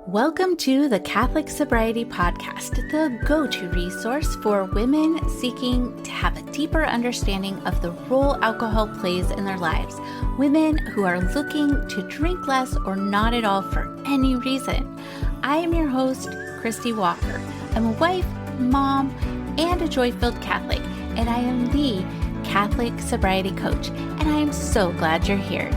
Welcome to the Catholic Sobriety Podcast, the go-to resource for women seeking to have a deeper understanding of the role alcohol plays in their lives. Women who are looking to drink less or not at all for any reason. I am your host, Christy Walker. I'm a wife, mom, and a joy-filled Catholic, and I am the Catholic Sobriety Coach, and I am so glad you're here.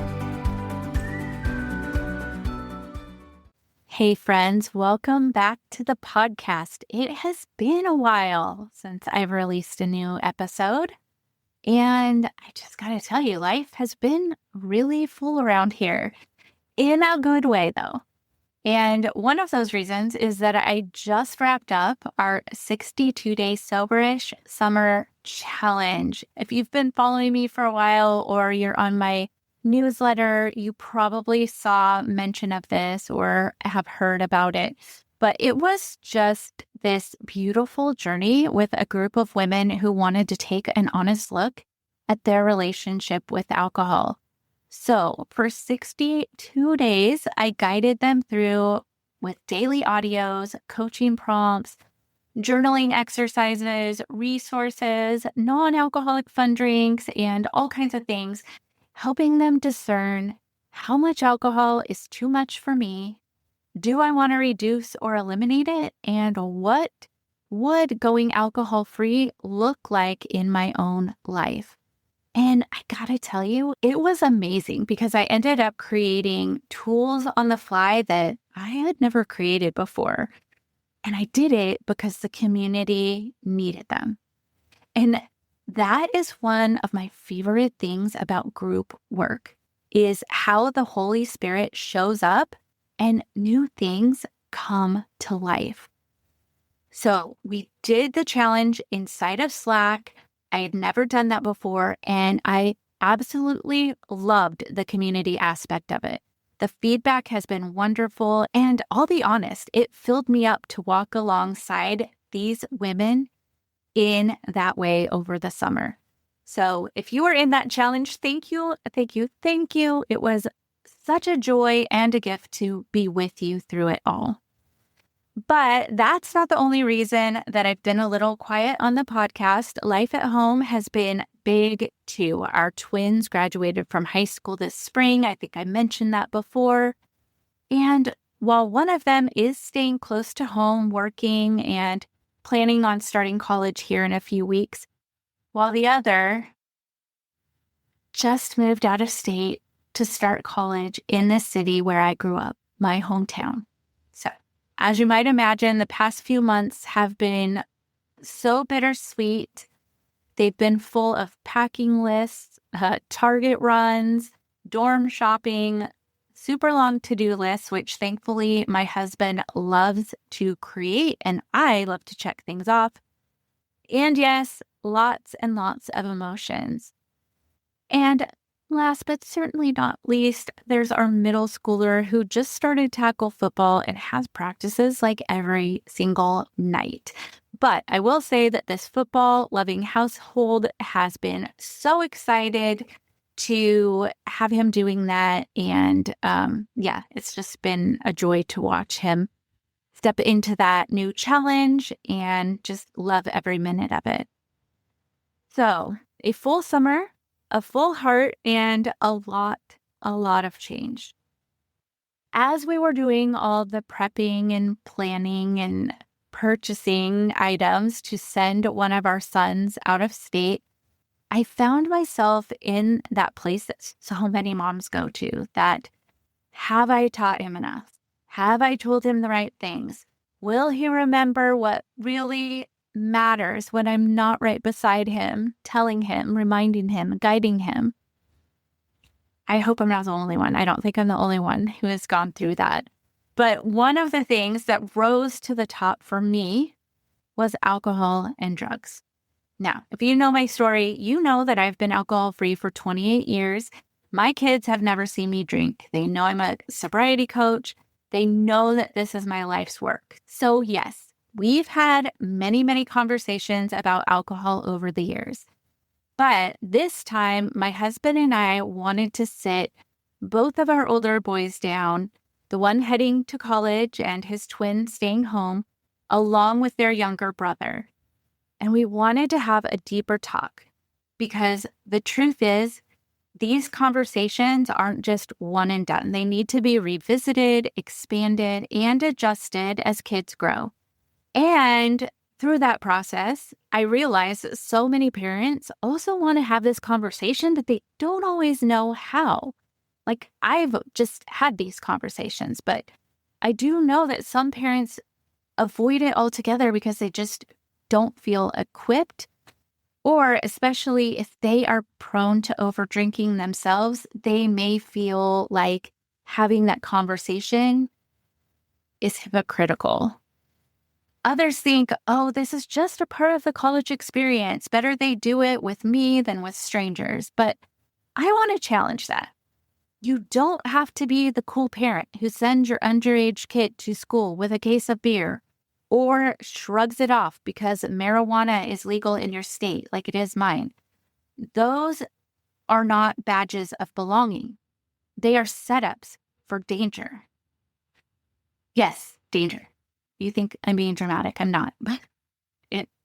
Hey friends, welcome back to the podcast. It has been a while since I've released a new episode, and I just gotta tell you, life has been really full around here, in a good way though. And one of those reasons is that I just wrapped up our 62-day soberish summer challenge. If you've been following me for a while or you're on my newsletter, you probably saw mention of this or have heard about it. But it was just this beautiful journey with a group of women who wanted to take an honest look at their relationship with alcohol. So for 62 days, I guided them through with daily audios, coaching prompts, journaling exercises, resources, non-alcoholic fun drinks, and all kinds of things, helping them discern how much alcohol is too much for me. Do I want to reduce or eliminate it? And what would going alcohol-free look like in my own life? And I gotta tell you, it was amazing because I ended up creating tools on the fly that I had never created before. And I did it because the community needed them. And that is one of my favorite things about group work, is how the Holy Spirit shows up and new things come to life. So we did the challenge inside of Slack. I had never done that before, and I absolutely loved the community aspect of it. The feedback has been wonderful, and I'll be honest, it filled me up to walk alongside these women in that way over the summer. So if you were in that challenge, thank you. It was such a joy and a gift to be with you through it all. But that's not the only reason that I've been a little quiet on the podcast. Life at home has been big too. Our twins graduated from high school this spring. I think I mentioned that before. And while one of them is staying close to home, working and planning on starting college here in a few weeks, while the other just moved out of state to start college in the city where I grew up, my hometown. So, as you might imagine, the past few months have been so bittersweet. They've been full of packing lists, Target runs, dorm shopping, super long to-do lists, which thankfully my husband loves to create and I love to check things off. And yes, lots and lots of emotions. And last but certainly not least, there's our middle schooler who just started tackle football and has practices like every single night. But I will say that this football-loving household has been so excited to have him doing that. And it's just been a joy to watch him step into that new challenge and just love every minute of it. So a full summer, a full heart, and a lot of change. As we were doing all the prepping and planning and purchasing items to send one of our sons out of state, I found myself in that place that so many moms go to, that have I taught him enough? Have I told him the right things? Will he remember what really matters when I'm not right beside him, telling him, reminding him, guiding him? I hope I'm not the only one. I don't think I'm the only one who has gone through that. But one of the things that rose to the top for me was alcohol and drugs. Now, if you know my story, you know that I've been alcohol-free for 28 years. My kids have never seen me drink. They know I'm a sobriety coach. They know that this is my life's work. So yes, we've had many conversations about alcohol over the years. But this time, my husband and I wanted to sit both of our older boys down, the one heading to college and his twin staying home, along with their younger brother. And we wanted to have a deeper talk because the truth is, these conversations aren't just one and done. They need to be revisited, expanded, and adjusted as kids grow. And through that process, I realized that so many parents also want to have this conversation, but they don't always know how. Like, I've just had these conversations, but I do know that some parents avoid it altogether because they just don't feel equipped, or especially if they are prone to over drinking themselves, they may feel like having that conversation is hypocritical. Others think, oh, this is just a part of the college experience. Better they do it with me than with strangers. But I want to challenge that. You don't have to be the cool parent who sends your underage kid to school with a case of beer or shrugs it off because marijuana is legal in your state like it is mine. Those are not badges of belonging. They are setups for danger. Yes, danger. You think I'm being dramatic. I'm not, but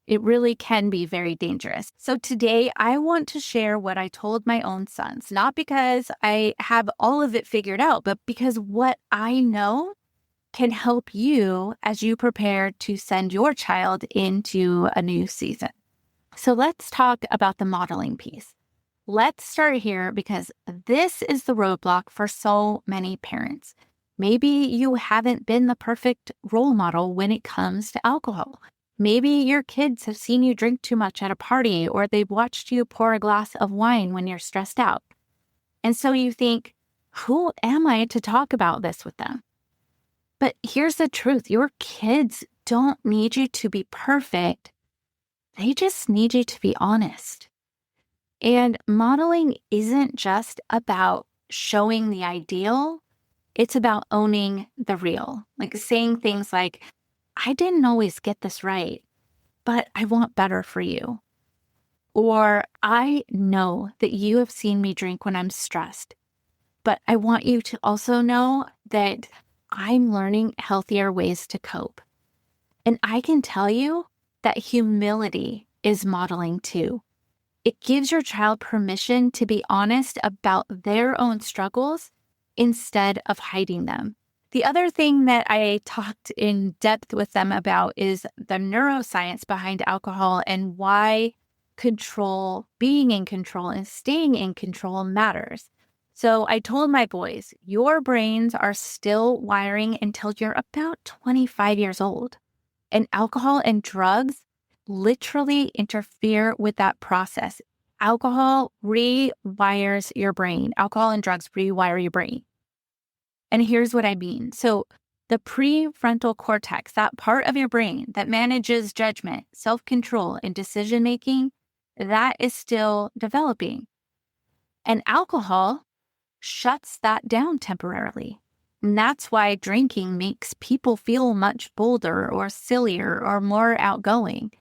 it really can be very dangerous. So today I want to share what I told my own sons, not because I have all of it figured out, but because what I know can help you as you prepare to send your child into a new season. So let's talk about the modeling piece. Let's start here because this is the roadblock for so many parents. Maybe you haven't been the perfect role model when it comes to alcohol. Maybe your kids have seen you drink too much at a party, or they've watched you pour a glass of wine when you're stressed out. And so you think, who am I to talk about this with them? But here's the truth. Your kids don't need you to be perfect. They just need you to be honest. And modeling isn't just about showing the ideal. It's about owning the real, like saying things like, I didn't always get this right, but I want better for you. Or I know that you have seen me drink when I'm stressed, but I want you to also know that I'm learning healthier ways to cope. And I can tell you that humility is modeling too. It gives your child permission to be honest about their own struggles instead of hiding them. The other thing that I talked in depth with them about is the neuroscience behind alcohol and why being in control and staying in control matters. So I told my boys, your brains are still wiring until you're about 25 years old. And alcohol and drugs literally interfere with that process. Alcohol rewires your brain. Alcohol and drugs rewire your brain. And here's what I mean. So the prefrontal cortex, that part of your brain that manages judgment, self-control, and decision-making, that is still developing. And alcohol shuts that down temporarily. And that's why drinking makes people feel much bolder or sillier or more outgoing.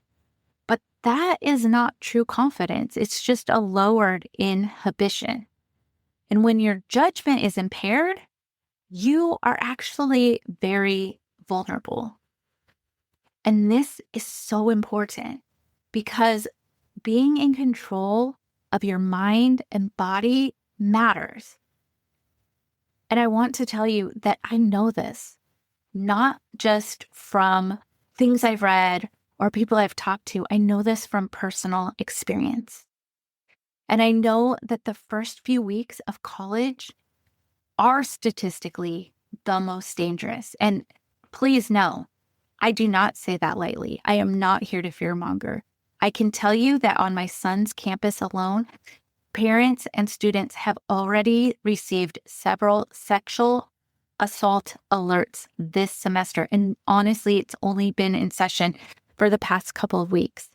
But that is not true confidence. It's just a lowered inhibition. And when your judgment is impaired, you are actually very vulnerable. And this is so important because being in control of your mind and body matters. And I want to tell you that I know this, not just from things I've read or people I've talked to. I know this from personal experience. And I know that the first few weeks of college are statistically the most dangerous. And please know, I do not say that lightly. I am not here to fearmonger. I can tell you that on my son's campus alone, parents and students have already received several sexual assault alerts this semester. And honestly, it's only been in session for the past couple of weeks.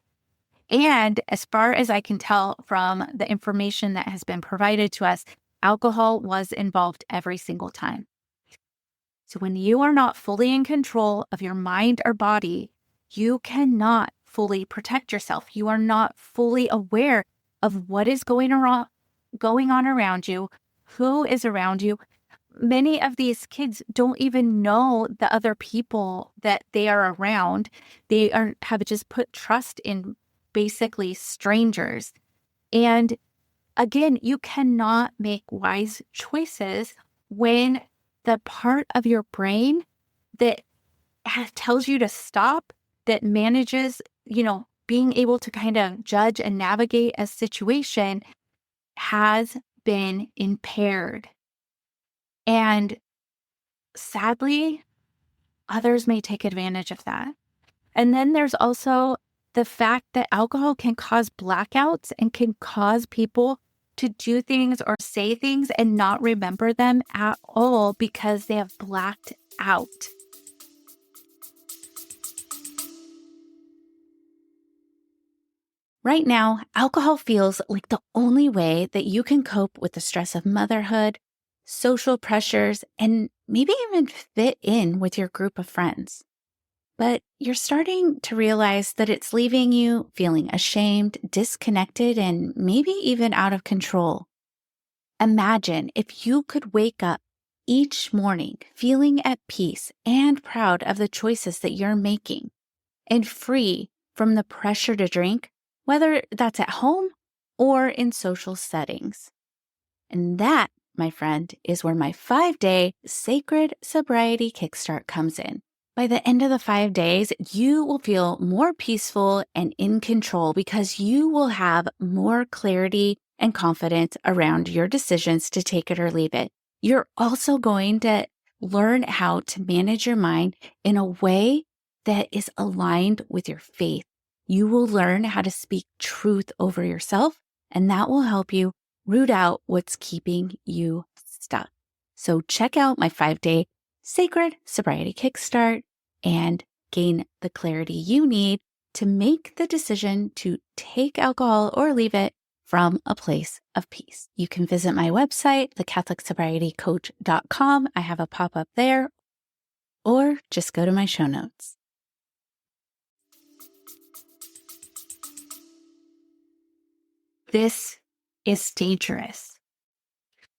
And as far as I can tell from the information that has been provided to us, alcohol was involved every single time. So when you are not fully in control of your mind or body, you cannot fully protect yourself. You are not fully aware of what is going on around you, who is around you, many of these kids don't even know the other people that they are around. Have just put trust in basically strangers. And again, you cannot make wise choices when the part of your brain that tells you to stop, that manages, being able to kind of judge and navigate a situation has been impaired. And sadly, others may take advantage of that. And then there's also the fact that alcohol can cause blackouts and can cause people to do things or say things and not remember them at all because they have blacked out. Right now, alcohol feels like the only way that you can cope with the stress of motherhood, social pressures, and maybe even fit in with your group of friends. But you're starting to realize that it's leaving you feeling ashamed, disconnected, and maybe even out of control. Imagine if you could wake up each morning feeling at peace and proud of the choices that you're making and free from the pressure to drink, whether that's at home or in social settings. And that, my friend, is where my 5-day sacred sobriety kickstart comes in. By the end of the 5 days, you will feel more peaceful and in control because you will have more clarity and confidence around your decisions to take it or leave it. You're also going to learn how to manage your mind in a way that is aligned with your faith. You will learn how to speak truth over yourself, and that will help you root out what's keeping you stuck. So check out my 5-day sacred sobriety kickstart and gain the clarity you need to make the decision to take alcohol or leave it from a place of peace. You can visit my website, thecatholicsobrietycoach.com. I have a pop-up there, or just go to my show notes. This is dangerous.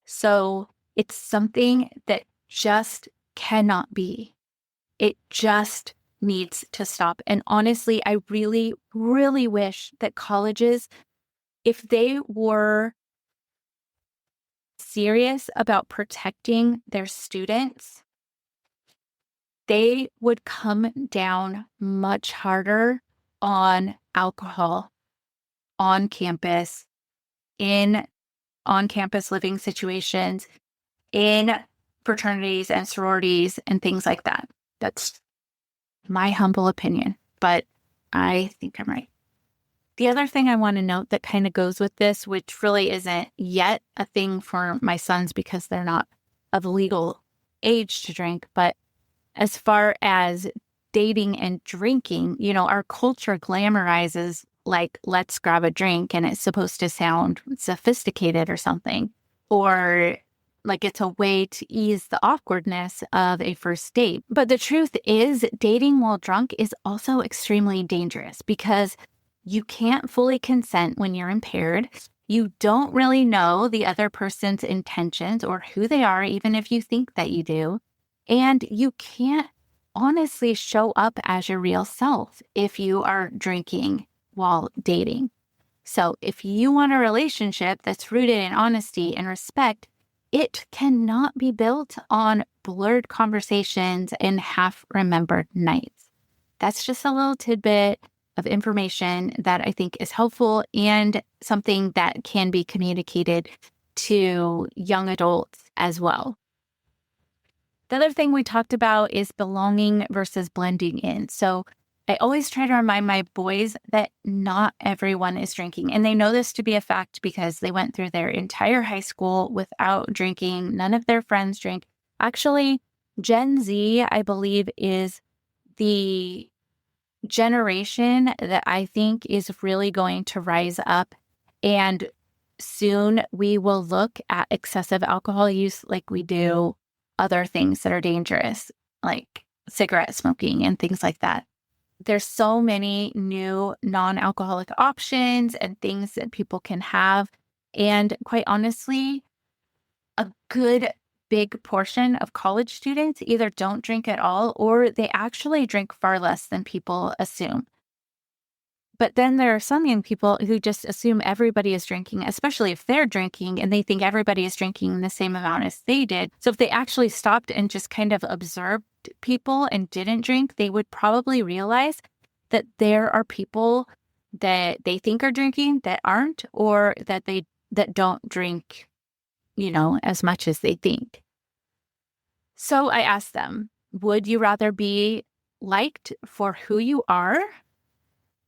So it's something that just cannot be. It just needs to stop. And honestly, I really, really wish that colleges, if they were serious about protecting their students, they would come down much harder on alcohol on campus, in on-campus living situations, in fraternities and sororities and things like that. That's my humble opinion, but I think I'm right. The other thing I want to note that kind of goes with this, which really isn't yet a thing for my sons because they're not of legal age to drink, but as far as dating and drinking, our culture glamorizes like, let's grab a drink, and it's supposed to sound sophisticated or something, or like it's a way to ease the awkwardness of a first date. But the truth is, dating while drunk is also extremely dangerous because you can't fully consent when you're impaired. You don't really know the other person's intentions or who they are, even if you think that you do. And you can't honestly show up as your real self if you are drinking while dating. So if you want a relationship that's rooted in honesty and respect, it cannot be built on blurred conversations and half-remembered nights. That's just a little tidbit of information that I think is helpful and something that can be communicated to young adults as well. The other thing we talked about is belonging versus blending in. So I always try to remind my boys that not everyone is drinking. And they know this to be a fact because they went through their entire high school without drinking. None of their friends drink. Actually, Gen Z, I believe, is the generation that I think is really going to rise up. And soon we will look at excessive alcohol use like we do other things that are dangerous, like cigarette smoking and things like that. There's so many new non-alcoholic options and things that people can have. And quite honestly, a good big portion of college students either don't drink at all or they actually drink far less than people assume. But then there are some young people who just assume everybody is drinking, especially if they're drinking and they think everybody is drinking the same amount as they did. So if they actually stopped and just kind of observed people and didn't drink, they would probably realize that there are people that they think are drinking that aren't, or that don't drink, as much as they think. So I asked them, would you rather be liked for who you are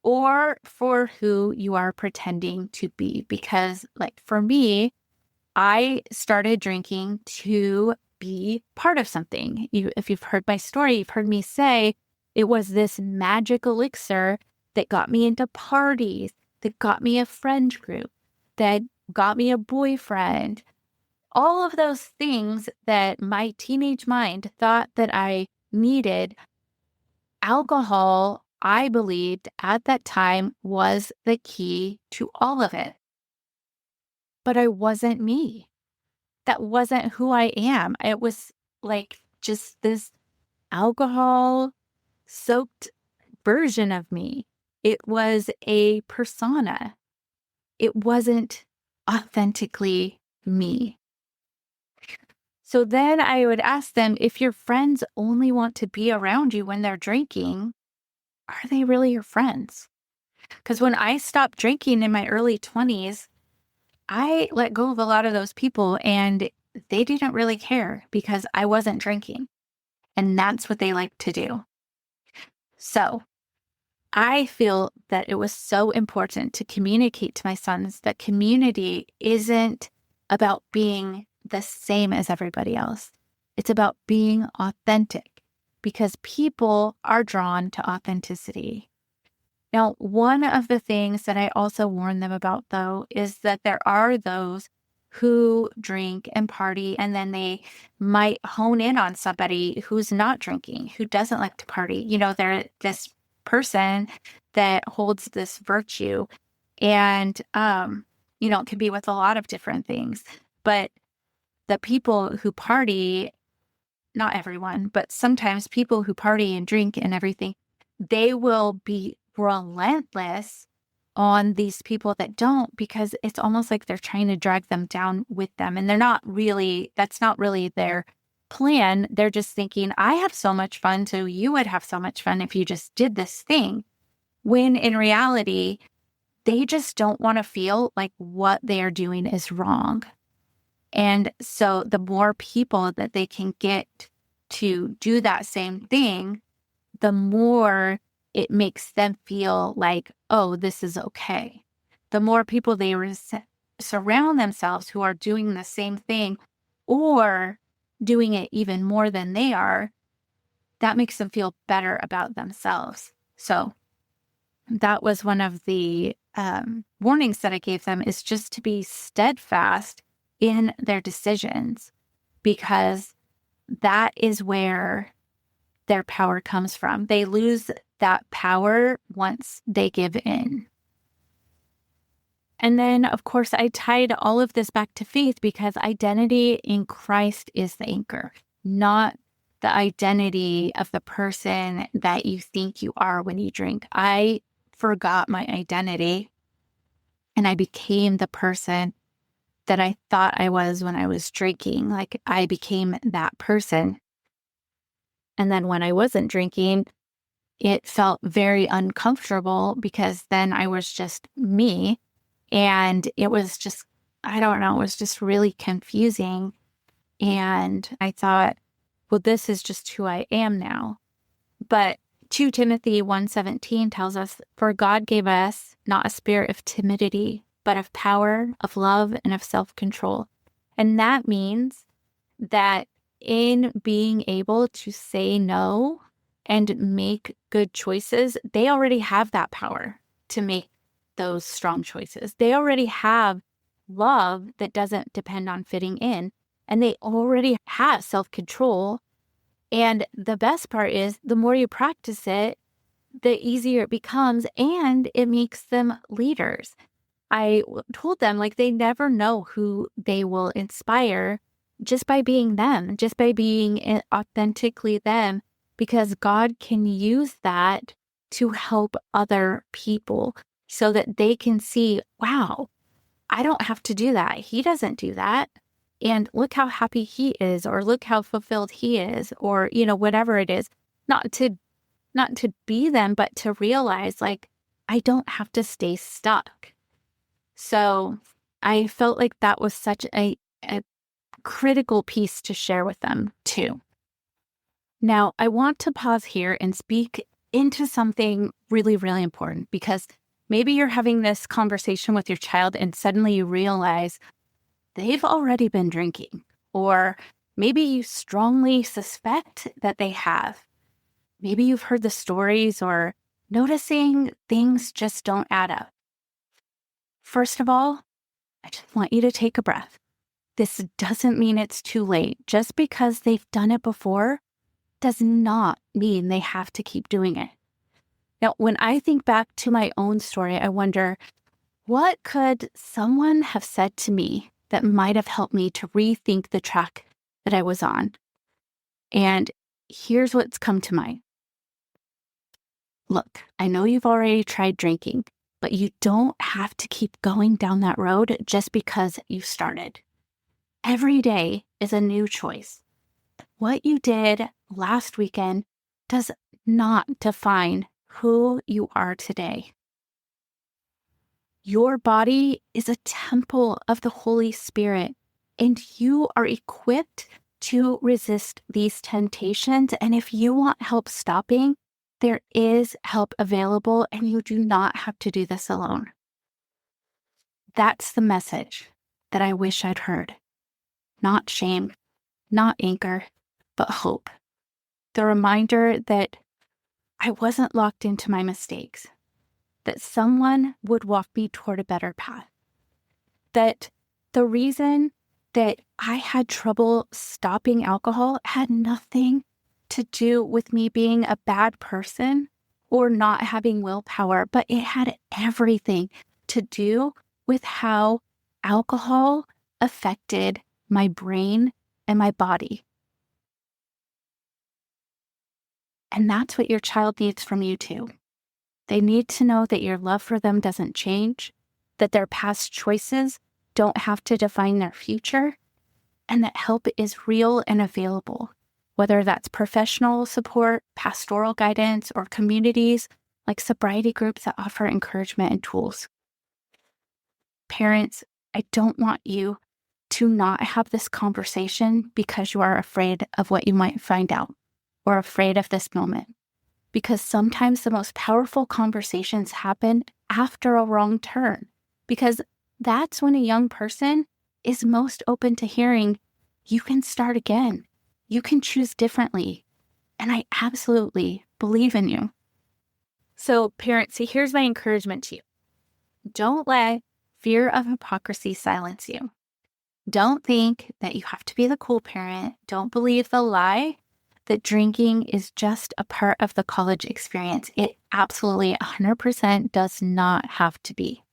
or for who you are pretending to be? Because for me, I started drinking to be part of something. If you've heard my story, you've heard me say it was this magic elixir that got me into parties, that got me a friend group, that got me a boyfriend. All of those things that my teenage mind thought that I needed, alcohol, I believed at that time, was the key to all of it. But I wasn't me. That wasn't who I am. It was just this alcohol soaked version of me. It was a persona. It wasn't authentically me. So then I would ask them, if your friends only want to be around you when they're drinking, are they really your friends? Because when I stopped drinking in my early 20s, I let go of a lot of those people and they didn't really care because I wasn't drinking. And that's what they like to do. So I feel that it was so important to communicate to my sons that community isn't about being the same as everybody else. It's about being authentic because people are drawn to authenticity. Now, one of the things that I also warn them about, though, is that there are those who drink and party, and then they might hone in on somebody who's not drinking, who doesn't like to party. They're this person that holds this virtue, and, it can be with a lot of different things. But the people who party, not everyone, but sometimes people who party and drink and everything, they will be relentless on these people that don't, because it's almost like they're trying to drag them down with them. And that's not really their plan. They're just thinking, I have so much fun, so you would have so much fun if you just did this thing. When in reality, they just don't want to feel like what they are doing is wrong. And so the more people that they can get to do that same thing, the more it makes them feel like, oh, this is okay. The more people they surround themselves who are doing the same thing or doing it even more than they are, that makes them feel better about themselves. So that was one of the warnings that I gave them, is just to be steadfast in their decisions, because that is where their power comes from. They lose that power once they give in. And then, of course, I tied all of this back to faith, because identity in Christ is the anchor, not the identity of the person that you think you are when you drink. I forgot my identity and I became the person that I thought I was when I was drinking. I became that person. And then when I wasn't drinking, it felt very uncomfortable, because then I was just me. And it was just, I don't know, it was just really confusing. And I thought, well, this is just who I am now. But 2 Timothy 1:17 tells us, for God gave us not a spirit of timidity, but of power, of love, and of self-control. And that means that in being able to say no and make good choices, they already have that power to make those strong choices. They already have love that doesn't depend on fitting in, and they already have self-control. And the best part is, the more you practice it, the easier it becomes, and it makes them leaders. I told them, they never know who they will inspire just by being them, just by being authentically them, because God can use that to help other people so that they can see, wow, I don't have to do that. He doesn't do that. And look how happy he is, or look how fulfilled he is, or, whatever it is. Not to be them, but to realize like, I don't have to stay stuck. So I felt like that was such a critical piece to share with them too. Now, I want to pause here and speak into something really, really important, because maybe you're having this conversation with your child and suddenly you realize they've already been drinking, or maybe you strongly suspect that they have. Maybe you've heard the stories or noticing things just don't add up. First of all, I just want you to take a breath. This doesn't mean it's too late. Just because they've done it before does not mean they have to keep doing it. Now, when I think back to my own story, I wonder, what could someone have said to me that might have helped me to rethink the track that I was on? And here's what's come to mind. Look, I know you've already tried drinking, but you don't have to keep going down that road just because you started. Every day is a new choice. What you did last weekend does not define who you are today. Your body is a temple of the Holy Spirit, and you are equipped to resist these temptations. And if you want help stopping, there is help available, and you do not have to do this alone. That's the message that I wish I'd heard. Not shame, not anger, but hope. The reminder that I wasn't locked into my mistakes, that someone would walk me toward a better path, that the reason that I had trouble stopping alcohol had nothing to do with me being a bad person or not having willpower, but it had everything to do with how alcohol affected my brain and my body. And that's what your child needs from you too. They need to know that your love for them doesn't change, that their past choices don't have to define their future, and that help is real and available, whether that's professional support, pastoral guidance, or communities like sobriety groups that offer encouragement and tools. Parents, I don't want you to not have this conversation because you are afraid of what you might find out or afraid of this moment. Because sometimes the most powerful conversations happen after a wrong turn, because that's when a young person is most open to hearing, you can start again. You can choose differently. And I absolutely believe in you. So parents, see, here's my encouragement to you. Don't let fear of hypocrisy silence you. Don't think that you have to be the cool parent. Don't believe the lie that drinking is just a part of the college experience. It absolutely 100% does not have to be.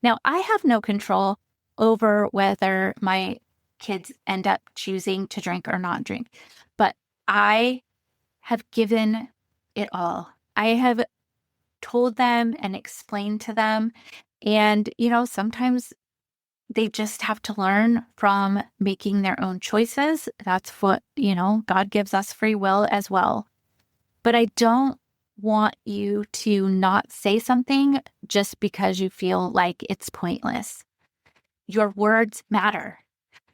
Now, I have no control over whether my kids end up choosing to drink or not drink, but I have given it all. I have told them and explained to them. And, sometimes they just have to learn from making their own choices. That's what, God gives us free will as well. But I don't want you to not say something just because you feel like it's pointless. Your words matter.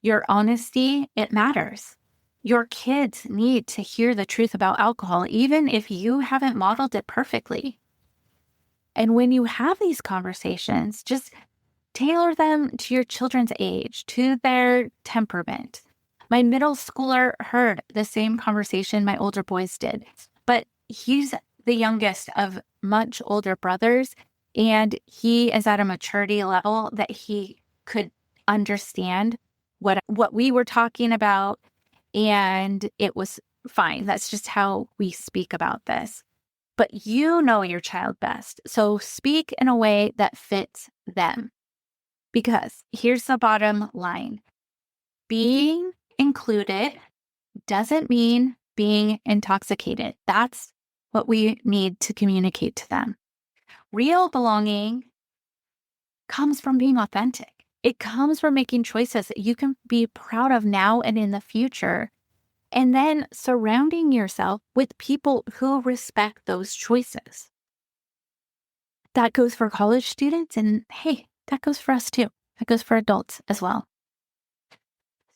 Your honesty, it matters. Your kids need to hear the truth about alcohol, even if you haven't modeled it perfectly. And when you have these conversations, just tailor them to your children's age, to their temperament. My middle schooler heard the same conversation my older boys did, but he's the youngest of much older brothers, and he is at a maturity level that he could understand what we were talking about, and it was fine. That's just how we speak about this. But you know your child best, so speak in a way that fits them. Because here's the bottom line. Being included doesn't mean being intoxicated. That's what we need to communicate to them. Real belonging comes from being authentic. It comes from making choices that you can be proud of now and in the future, and then surrounding yourself with people who respect those choices. That goes for college students, and hey, that goes for us too. That goes for adults as well.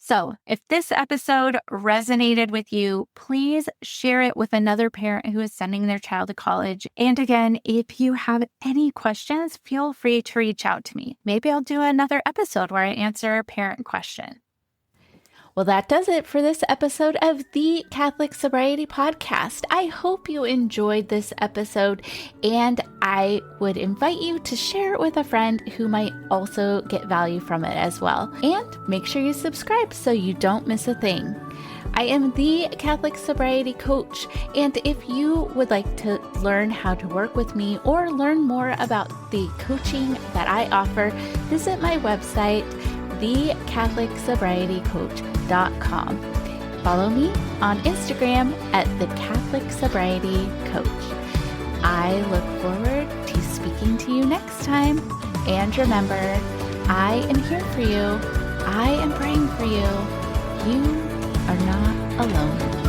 So if this episode resonated with you, please share it with another parent who is sending their child to college. And again, if you have any questions, feel free to reach out to me. Maybe I'll do another episode where I answer a parent question. Well, that does it for this episode of the Catholic Sobriety Podcast. I hope you enjoyed this episode, and I would invite you to share it with a friend who might also get value from it as well. And make sure you subscribe so you don't miss a thing. I am the Catholic Sobriety Coach, and if you would like to learn how to work with me or learn more about the coaching that I offer, visit my website, thecatholicsobrietycoach.com. Follow me on Instagram at the Catholic Sobriety Coach. I look forward to speaking to you next time. And remember, I am here for you. I am praying for you. You are not alone.